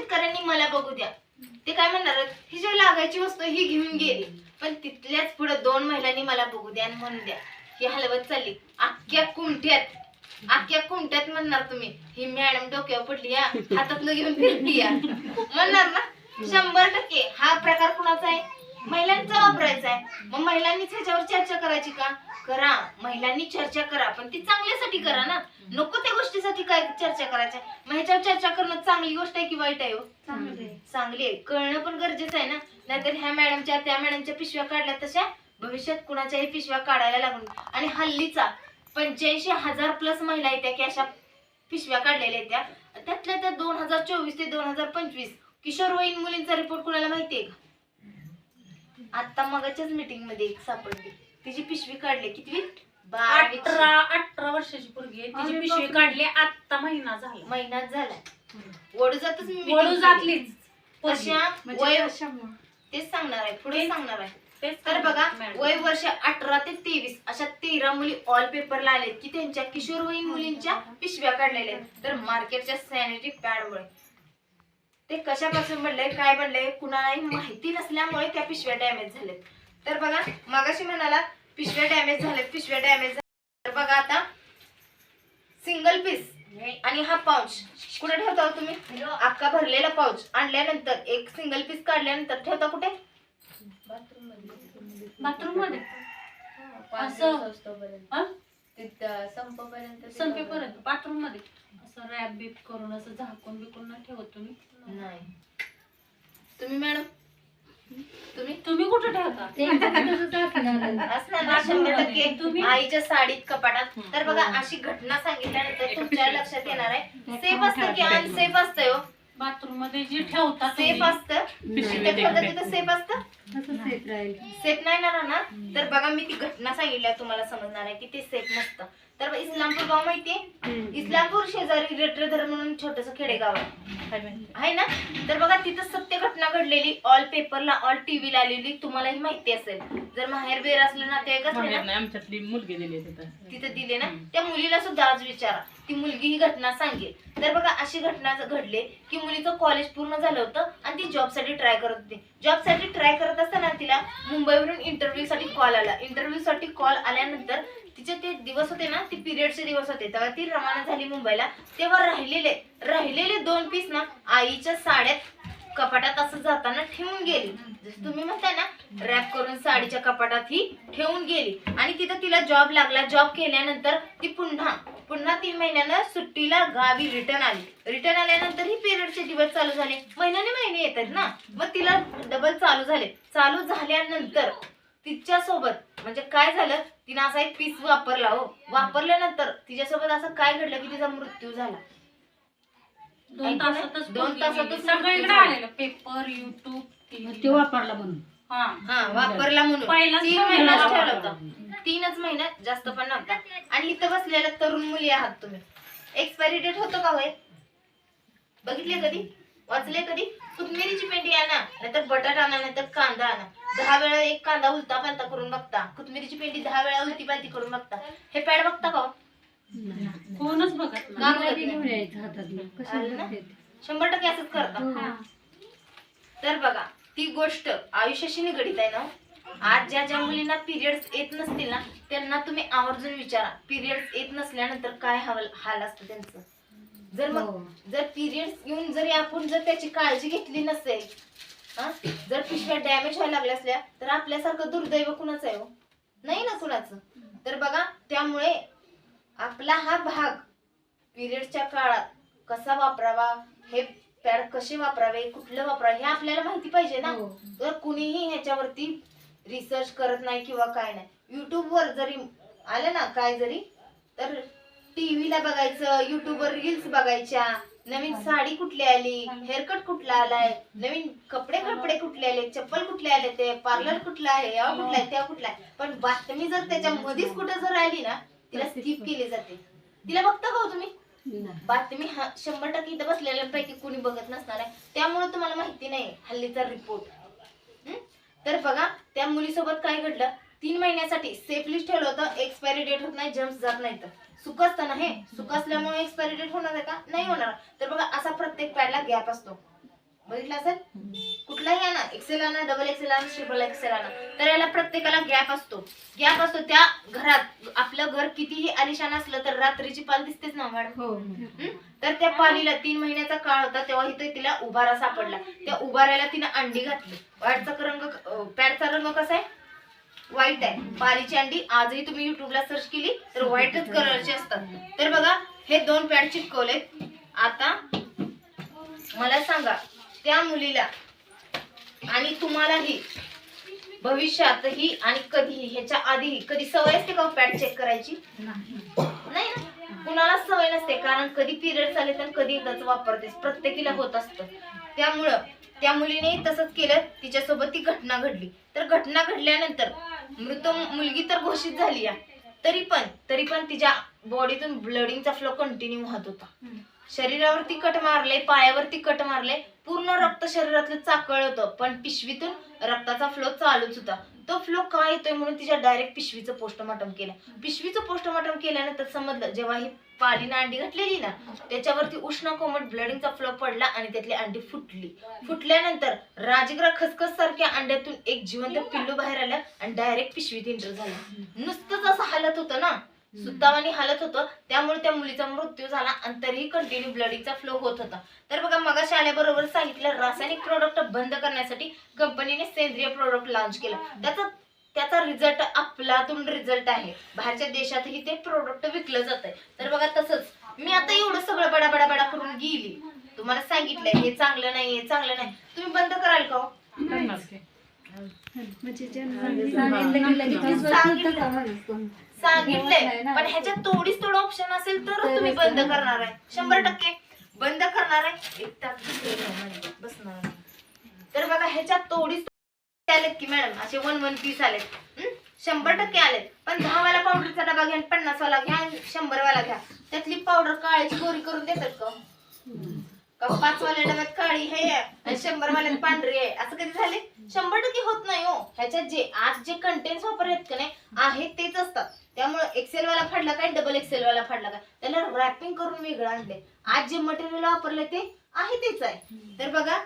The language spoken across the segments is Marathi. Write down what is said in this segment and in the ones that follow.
शेतकऱ्यांनी मला बघू द्या, ते काय म्हणणार, ही जी लागायची वस्तू ही घेऊन गेली, पण तिथल्याच पुढे 2 महिलांनी मला बघू द्या आणि म्हणू द्या ही हलवत चालली अख्ख्या कुंट्यात म्हणणार तुम्ही ही मॅडम डोक्यावर पडली या, हातातलं घेऊन फिरली या म्हणणार ना. 100% हा प्रकार कुणाचा आहे? महिलांचा वापरायचा आहे. मग महिलांनीच ह्याच्यावर चर्चा करायची का? करा, महिलांनी चर्चा करा, पण ती चांगल्यासाठी करा ना. नको त्या गोष्टीसाठी काय चर्चा करायच्या. मग ह्याच्यावर चर्चा करणं चांगली गोष्ट आहे की वाईट आहे? चांगली आहे. कळणं पण गरजेचं आहे ना. नाहीतर ह्या मॅडमच्या त्या मॅडमच्या पिशव्या काढल्या तशा भविष्यात कुणाच्याही पिशव्या काढायला लागून. आणि हल्लीचा 85,000+ महिला येत्या की अशा पिशव्या काढलेल्या येत्या. त्यातल्या त्या 2024 ते 2025 किशोरवयीन मुलींचा रिपोर्ट कुणाला माहितीये का? आता मगाच्याच मीटिंग मध्ये एक सापडली, तिची पिशवी काढली. किती? 18 वर्षाची पोरगी आहे, तिची पिशवी काढली. आता महिनाच झाला. वडूजातच वडूजातलीच अशा वय तेच सांगणार आहे, पुढे सांगणार आहे. तर बघा, वय वर्ष 18 ते 23 अशा 13 मुली ऑल पेपरला आलेत की त्यांच्या किशोरवयीन मुलींच्या पिशव्या काढलेल्या आहेत. तर मार्केटच्या सॅनिटरी पॅडमुळे. ते कशापासून बनलंय, काय बनलंय, कुणालाही माहिती नसल्यामुळे त्या पिशव्या डॅमेज झाल्यात. तर बघा, मागाशी म्हणाला पिशव्या डॅमेज झाल्यात. तर बघा आता सिंगल पीस आणि हा पाऊच कुठे ठेवता तुम्ही? अख्खा भरलेला पाऊच आणल्यानंतर एक सिंगल पीस काढल्यानंतर ठेवता कुठे? बाथरूम मध्ये. संपेपर्यंत बाथरूम मध्ये असं रॅप बीप करून असं झाकून बिकून नाही ठेवत तुम्ही? नाही. तुम्ही मॅडम तुम्ही कुठे ठेवता? असणार 100% तुम्ही आईच्या साडीत, कपाटात. तर बघा, अशी घटना सांगितल्यानंतर तुमच्या लक्षात येणार आहे सेफ असतं की अनसेफ असतं? बाथरूम मध्ये जे ठेवता सेफ असतं. जिथे ठेवतात तिथं सेफ असतं? सेफ नाही ना राहणार. तर बघा, मी ती घटना सांगितल्या तुम्हाला समजणार आहे की ते सेफ नसतं. तर इस्लामपूर गाव माहितीये? इस्लामपूर शेजारी रेट्रेधर म्हणून छोटस खेडेगाव आहे ना. तर बघा, तिथं सत्य घटना घडलेली, ऑल पेपरला, ऑल टीव्हीला आलेली, तुम्हालाही माहिती असेल. जर माहेर बेर असलं ना, ते आमच्यातली मुलगी दिली तिथं दिले ना, त्या मुलीला सुद्धा आज विचारा, ती मुलगी ही घटना सांगेल. तर बघा, अशी घटना घडली की मुलीचं कॉलेज पूर्ण झालं होतं आणि ती जॉबसाठी ट्राय करत होती. जॉबसाठी ट्राय करत असताना तिला मुंबईवरून इंटरव्ह्यू साठी कॉल आला. इंटरव्ह्यू साठी कॉल आल्यानंतर तिचे ते दिवस होते ना, ती पिरियडचे दिवस होते, तेव्हा ती रवाना झाली मुंबईला. तेव्हा राहिलेले 2 पीस ना आईच्या साड्यात कपाटात असं जाताना ठेवून गेली. जसं तुम्ही म्हणताय ना, रॅप करून साडीच्या कपाटात ही ठेवून गेली. आणि तिथं तिला जॉब लागला. जॉब केल्यानंतर ती पुन्हा 3 महिन्यानं सुट्टीला गावी रिटर्न आल्यानंतर ही पिरियडचे दिवस चालू झाले. महिने येतात ना, मग तिला डबल चालू झाल्यानंतर तिच्यासोबत म्हणजे काय झालं, तिनं असा एक पीस वापरला. वापरल्यानंतर तिच्यासोबत असं काय घडलं की तिचा मृत्यू झाला. 2 तासातच सगळीकडे आलेलं पेपर, युट्यूब ते वापरला म्हणून. वापरला म्हणून 3 महिन्यात ठेवला होता. 3च महिन्यात, जास्त पण नव्हता. आणि इथं बसलेल्या तरुण मुली आहात तुम्ही, एक्सपायरी डेट होतो का होय? बघितले कधी? वाचले कधी? कोथिंबीरीची पेंडी आणा, नाहीतर बटाटा आणा, नाहीतर कांदा आणा. 10 वेळा एक कांदा उलटा पालता करून बघता. कोथिंबीरीची पेंडी 10 वेळा उलटी पालती करून बघता. हे पॅड बघता का? कोणच बघत नाही. 100% असंच करता. तर बघा, ती गोष्ट आयुष्याशी निगडीत आहे ना. आज ज्या मुलींना पिरियड्स येत नसतील ना, त्यांना तुम्ही आवर्जून विचारा, पिरियड्स येत नसल्यानंतर काय हाल असतं त्यांचं. जर पिरियड्स येऊन जरी आपण त्याची काळजी घेतली नसेल, जर पिशव्या डॅमेज व्हायला लागल्या असल्या, तर आपल्यासारखं दुर्दैव कुणाचं आहे? नाही ना कुणाचं. तर बघा, त्यामुळे आपला हा भाग पिरियडच्या काळात कसा वापरावा, हे पॅड कसे वापरावे, कुठलं वापरावे, हे आपल्याला माहिती पाहिजे ना. तर कुणीही ह्याच्यावरती रिसर्च करत नाही किंवा काय नाही. युट्यूबवर जरी आलं ना काय जरी, तर टीव्हीला बघायचं, युट्यूबवर रील्स बघायच्या, नवीन साडी कुठली आली, हेअरकट कुठला आलाय, नवीन कपडे कुठले आले, चप्पल कुठले आले, ते पार्लर कुठलं आहे, यावा कुठला आहे, त्या कुठला आहे. पण बातमी जर त्याच्या मध्येच कुठं जर आली ना, तिला स्किप केली जाते. तिला बघता का तुम्ही? बातमी 100% इथं बसलेल्यांपैकी कोणी बघत नसणार आहे. त्यामुळे तुम्हाला माहिती नाही हल्लीचा रिपोर्ट. तर बघा, त्या मुलीसोबत काय घडलं. 3 महिन्यासाठी सेफली ठेवलं होतं. एक्सपायरी डेट होत नाही, जम्स जात नाही. तर सुक असतं ना, हे सुक असल्यामुळे एक्सपायरी डेट होणार आहे का? नाही होणार. तर बघा, असा प्रत्येक पॅडला गॅप असतो. बघितलं असेल, कुठलाही आणा, एक्सेल आणा, डबल एक्सेल आणा, ट्रिपल एक्सेल आणा, तर याला प्रत्येकाला गॅप असतो. त्या घरात आपलं घर कितीही आलिशान असलं तर रात्रीची पाल दिसतेच ना मॅडम. हो तर त्या पालीला 3 महिन्याचा काळ होता तेव्हा इथे तिला उभारा सापडला. त्या उभाऱ्याला तिने अंडी घातली. पॅडचा रंग कसा आहे, व्हाईट आहे. पालीची अंडी आजही तुम्ही युट्यूबला सर्च केली तर व्हाईटच कलरची असतात. तर बघा हे 2 पॅड चिटकवलेत. आता मला सांगा, त्या मुलीला आणि तुम्हालाही भविष्यातही आणि कधीही ह्याच्या आधीही कधी सवय असते का पॅड चेक करायची? नाही ना, कुणाला सवय नसते. कारण कधी पिरियड आले तर कधी एकदाच वापरतेस, प्रत्येकीला होत असतं. त्यामुळं त्या मुलीने तसंच केलं. तिच्यासोबत ती घटना घडली. तर घटना घडल्यानंतर मृत मुलगी तर घोषित झाली आहे, तरी पण तिच्या बॉडीतून ब्लडिंगचा फ्लो कंटिन्यू होत होता. शरीरावरती कट मारले, पायावरती कट मारले, पूर्ण रक्त शरीरातलं चाकळ होतं, पण पिशवीतून रक्ताचा फ्लो चालूच होता. तो फ्लो का येतोय म्हणून तिच्या डायरेक्ट पिशवीचं पोस्टमॉर्टम केलं. पिशवीचं पोस्टमॉर्टम केल्यानंतर समजलं, जेव्हा ही पालीनं अंडी घातलेली ना त्याच्यावरती उष्ण कोमट ब्लडिंगचा फ्लो पडला आणि त्यातली अंडी फुटली. फुटल्यानंतर राजगिरा खसखस सारख्या अंड्यातून एक जिवंत पिल्लू बाहेर आलं आणि डायरेक्ट पिशवीत एंटर झालं. नुसतंच असं हालत होतं ना, सुतावानी हालत होतं. त्यामुळे त्या मुलीचा मृत्यू झाला आणि तरीही कंटिन्यू ब्लडिंगचा फ्लो होत होता. तर बघा, मगाशी आल्याबरोबर सांगितलं, रासायनिक प्रोडक्ट बंद करण्यासाठी कंपनीने सेंद्रिय प्रोडक्ट लॉन्च केलं. त्याचा रिझल्ट अफलातून रिझल्ट आहे. बाहेरच्या देशातही ते प्रोडक्ट विकलं जात आहे. तर बघा, तसंच मी आता एवढं सगळं बडा करून गेली, तुम्हाला सांगितलंय हे चांगलं नाही, हे चांगलं नाही, तुम्ही बंद कराल का? सांगितलंय, पण ह्याच्यात थोडं ऑप्शन असेल तर तुम्ही बंद करणार आहे. 100% बंद करणार आहे. एक तास बसणार. तर बघा, ह्याच्यात थोडीच आलेत की मॅडम, असे 1 पीस आलेत. 100% आलेत. पण 10 वाला पावडरचा डबा घ्या, 50 वाला घ्या, 100 वाला घ्या, त्यातली पावडर काळीची गोरी करून देतात का? 5 वाल्या डब्यात काळी आहे आणि 100 वाल्यात पांढरी आहे, असं कधी झाले? 100% होत नाही हो. ह्याच्यात आज जे कंटेंट्स वापरलेत का नाही आहे तेच असतात. त्यामुळे एक्सेल वाला फाडला काय, डबल एक्सेल वाला फाडला काय, त्याला रॅपिंग करून वेगळं आणले. आज जे मटेरियल वापरले ते आहे तेच आहे. तर बघा,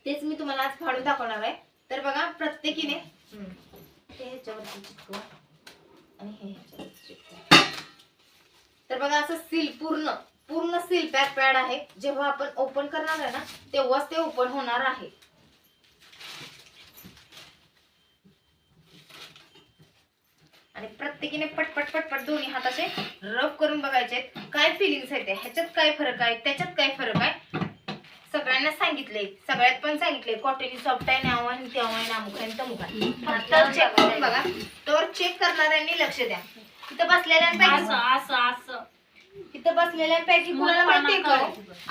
तेच मी तुम्हाला आज फाडून दाखवणार आहे. तर बघा, प्रत्येकीने हे ह्याच्यावरती चिटकवा आणि हे ह्याच्यावरती चिटकवा. तर बघा, असं सील पूर्ण सील पॅड आहे. जेव्हा आपण ओपन करणार आहे ना तेव्हाच ते ओपन होणार आहे. आणि प्रत्येकीने पटपट दोन्ही हाताचे रब करून बघायचे काय फिलिंग्स आहेत, ह्याच्यात काय फरक आहे, त्याच्यात काय फरक आहे. सगळ्यांना सांगितलंय, सगळ्यात पण सांगितलंय, कॉटन सॉफ्ट आहे, नाव आहे, तेव्हा आहे, नामुक आहे, तमुक आहे. फक्त चेक करून बघा. तर चेक करणाऱ्यांनी लक्ष द्या. इथं बसलेल्यांपैकी कुणाला माहितीये का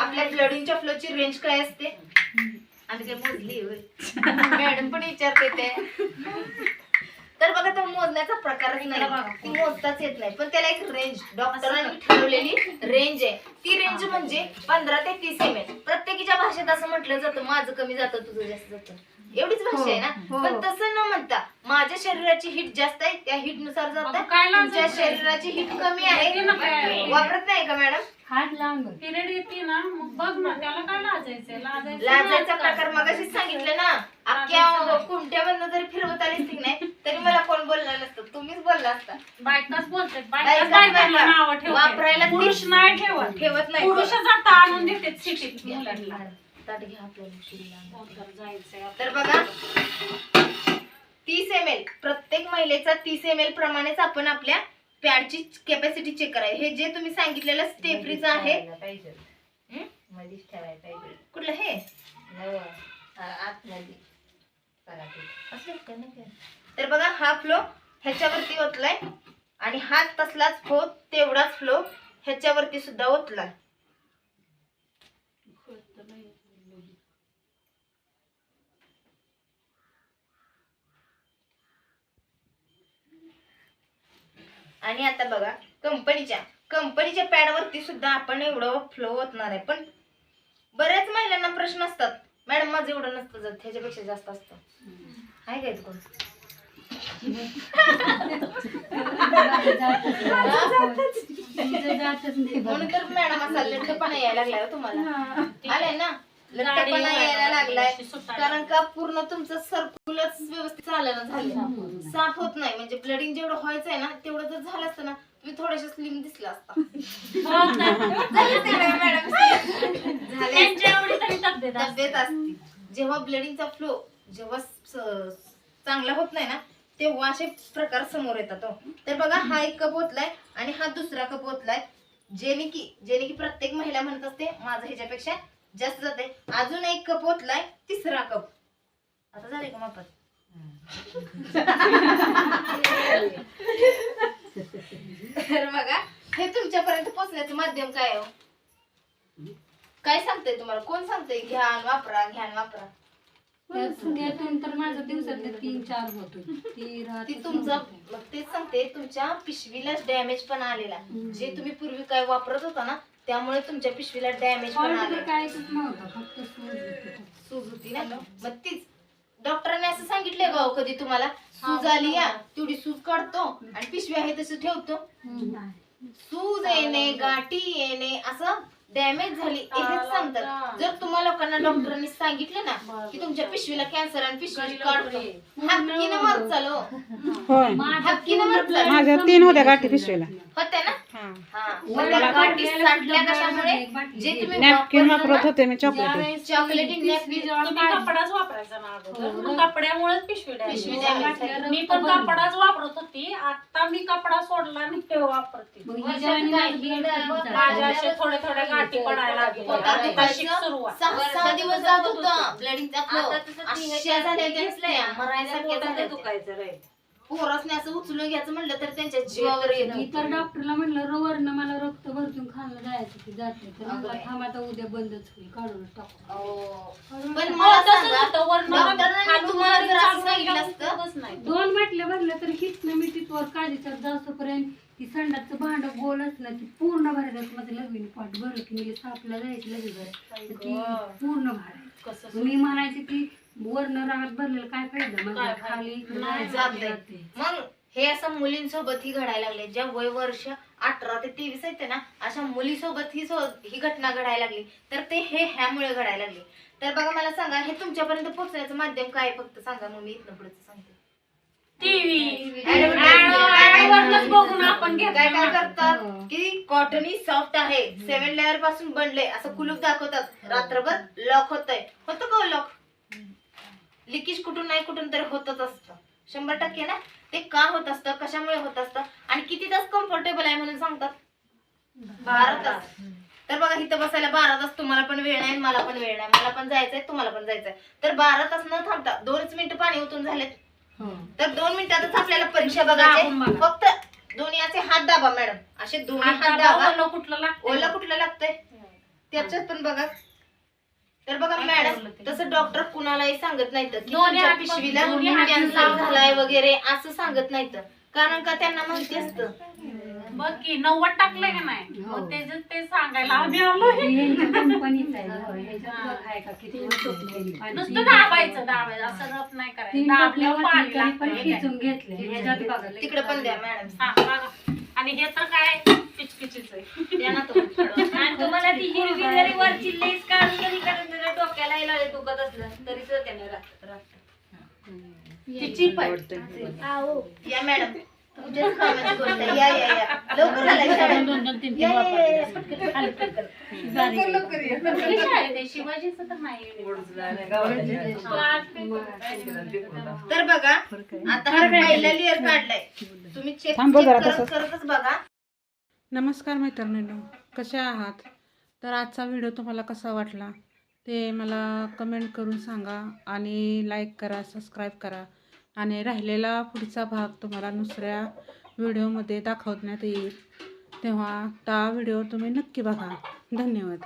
आपल्या ब्लडिंगच्या फ्लोची रेंज काय असते? आम्ही काय मोजली मॅडम पण विचारते ते. तर बघा, तो मोजण्याचा प्रकारच नाही, ती मोजताच येत नाही. पण त्याला एक रेंज डॉक्टरांनी ठरवलेली रेंज आहे. ती रेंज म्हणजे 15 ते 30 ml. प्रत्येकीच्या भाषेत असं म्हटलं जातं, माझं कमी जातं, तुझं जास्त जातं, एवढीच भाषा आहे ना. पण तसं न म्हणता, माझ्या शरीराची हिट जास्त आहे, त्या हिट नुसार जात, तुमच्या शरीराची हिट कमी आहे, वापरत नाही का मॅडम? हात लांब पिरियड येते ना, मग बघ ना, त्याला काय लाजायचा प्रकार मगाशीच सांगितलं ना. अख्ख्या कुंट्यामधनं जरी फिरवत आली की नाही तरी मला कोण बोललं नसतं, तुम्हीच बोलला असता. बायकाच बोलतात, वापरायला पुरुष नाही ठेवत नाही. पुरुष जाता आणून देते सिटीत मुलांना. ताट घ्या आपल्याला. तर बघा, 30 ml प्रत्येक महिलेचा 30 ml प्रमाणेच आपण आपल्या पॅडची कॅपॅसिटी चेक करायची. हे जे तुम्ही सांगितलेलं स्टेफ्रीच आहे, कुठलं हे तर बघा, हा फ्लो ह्याच्यावरती ओतलाय आणि हा तसलाच फ्लो, तेवढाच फ्लो ह्याच्यावरती सुद्धा ओतलाय. आणि आता बघा, कंपनीच्या पॅडवरती सुद्धा आपण एवढं फ्लो ओतणार आहे. पण बऱ्याच महिलांना प्रश्न असतात, मॅडम माझं एवढं नसतं जात, ह्याच्यापेक्षा जास्त असतं, आहे काय कोण? म्हणून तर मॅडम असा लठ्ठपणा यायला लागलाय तुम्हाला, आलाय ना. लठ्ठपणा यायला लागलाय अशी सुटायला कारण का पूर्ण तुमचं सर्क्युलच व्यवस्थित चालना झालं, साफ होत नाही. म्हणजे ब्लडिंग जेवढं व्हायचंय ना तेवढं जर झालं असतं ना तुम्ही थोडेसे स्लिम दिसला असता. होत नाही. मॅडम झाले त्यांच्या एवढी तरी तब्येत असते. तब्येत असते. जेव्हा ब्लडिंगचा फ्लो जेव्हा चांगला होत नाही ना तेव्हा असे प्रकार समोर येतात. तर बघा हा एक कप ओतलाय आणि हा दुसरा कप ओतलाय, जेणे की प्रत्येक महिला म्हणत असते माझं ह्याच्यापेक्षा जास्त जाते. अजून एक कप ओतलाय, तिसरा कप. आता झाले का मापात? तर बघा हे तुमच्यापर्यंत पोहोचण्याचं माध्यम काय हो? काय सांगतंय तुम्हाला? कोण सांगतंय घ्यान वापरा घ्यान वापरा? त्यातून तर माझं दिवसातले 3-4 होतो ती तुमचं मग तेच सांगते तुमच्या पिशवीलाच डॅमेज पण आलेला. जे तुम्ही पूर्वी काय वापरत होता ना त्यामुळे तुमच्या पिशवीला डॅमेज पण आलेला. काहीच नव्हतं, फक्त सूज होती ना. मग तीच डॉक्टरांनी असं सांगितलंय का हो कधी तुम्हाला सूज आली या तेवढी सूज काढतो आणि पिशवी आहे तसं ठेवतो? सूज येणे गाठी येणे असं डॅमेज झाली हेच सांगतात. जर तुम्हाला लोकांना डॉक्टरांनी सांगितलं ना की तुमच्या पिशवीला कॅन्सर आणि पिशवी काढतो हक्कीनं मर चालो हक्कीनं मर चालो. माझ्या 3 होत्या गाठी पिशवीला. होत्या ना. मग त्या गाठी साठल्या कशामुळे? जे तुम्ही नॅपकिन वापरत होते मी चॉकलेट. चॉकलेटी नॅपकिन तुम्ही कपडाच वापरायचा ना अगोदर. मग कपड्यामुळेच पिशवी पिशवी damage damage झाली. झाली. मी पण कपडाच वापरत होती. आता मी कपडा सोडला आणि ते वापरते. माझ्या असे थोडे थोडे गाठी पडायला लागले. अशी सुरुवात. 6 दिवस जात होता ब्लडिंगचा फ्लो. अशा झाल्या त्या मरायसारख्या झाल्या. दुखायचं रे. पोरासने असं उचलून घ्यायचं म्हणलं तर त्यांच्या जीवावर येत. मी तर डॉक्टरला म्हणलं रवरनं मला रक्त भरतून खायला जायचं की जाते तर अगं मला बाई. थांब आता उद्या बंदच होईल काढून टाकू. पण हो, मला तसंच सांगा होतं. वरनं डॉक्टरांनी खालून तुम्हाला जर असं चालू सांगितलं राहिलं असतं उपयोगच नाही. 2 बाटल्या भरल्या तर हितनं मी तिथवर काळजीच्या जाऊपर्यंत ती संडाचं भांड गोलच ना ती पूर्ण भरायचं. माझं लग्न पाठ भरलं की मी सापला जायची लगेच ती पूर्ण भरायची. कसं मी म्हणायची की वरनं राहत भरलेलं काय फायदा माझा काय खाली नाही जाते. जाते. मग हे असं मुलींसोबत ही घडायला लागले ज्या वय वर्ष 18 ते 23 येते ना अशा मुलीसोबत ही घटना घडायला लागली. तर ते ह्यामुळे घडायला लागली. तर बघा मला सांगा हे तुमच्यापर्यंत पोहोचण्याचं माध्यम काय फक्त सांगा मग मी इथनं पुढे सांगते. TV Advertisement. बघून आपण काय घेतलं काय ना. करतात की कॉटनी सॉफ्ट आहे 7 लेअर पासून बनले असं कुलूप दाखवतात. रात्रभर लॉक होतंय. होतं का लॉक? लिकेज कुठून नाही कुठून तर होतच असतं 100% ना. ते का होत असतं कशामुळे होत असतं आणि किती तास कम्फर्टेबल आहे म्हणून सांगतात? 12 तास. तर बघा इथं बसायला 12 तास तुम्हाला पण वेळ नाही मला पण वेळ नाही. मला पण जायचंय तुम्हाला पण जायचंय. तर 12 तास न थांबता 2 मिनिटं पाणी ओतून झालेत. तर 2 मिनिटातच आपल्याला परीक्षा बघायची. फक्त दोन्ही असे हात दाबा मॅडम. असे दोन्ही हात दाबा. ओलं कुठलं लागतं? ओला कुठलं लागतंय त्याच्यात पण बघा. तर बघा मॅडम तसं डॉक्टर कुणालाही सांगत नाहीत की तुमच्या पिशवीला कॅन्सर झालाय वगैरे असं सांगत नाहीत. कारण का त्यांना माहिती असतं. बघ की 90 टाकलंय का नाही मग ते सांगायला आम्ही आलो. कंपनीच आहे ह्याच्यात आहे का किती नुसतं दाबायचं असं रफ नाही करायचं. दाबल्यावर पाणी पण लागतं. खिचून घेतले ह्याच्यात बघा तिकडे पण द्या मॅडम. हा, बघा. आणि हे तर काय पिचपिचीच आहे. द्या ना तुम्ही थोडं. आणि तुम्हाला ती हिरवी जरी वरची लेस काढून जरी कारण त्याच्या डोक्याला इलाज दुखत असलं तरी सुद्धा त्याने राहत. तिची पण या मॅडम तुमच्याच कामाची गोष्ट आहे. या या या लवकर आलाय शाळेत. या, या, या, या. लवकर या. शिवाजीचं तर नाही. तर बघा आता हा पहिला लेअर काढलाय तुम्ही चेक थांबव जरा करत तसंच. करतच बघा. नमस्कार मैत्रिणींनो, कशा आहात? तर आजचा व्हिडिओ तुम्हाला कसा वाटला ते मला कमेंट करून सांगा आणि लाईक करा, सबस्क्राईब करा आणि राहिलेला पुढचा भाग तुम्हाला दुसऱ्या व्हिडिओमध्ये दाखवण्यात येईल. तेव्हा त्या व्हिडिओ तुम्ही नक्की बघा. धन्यवाद.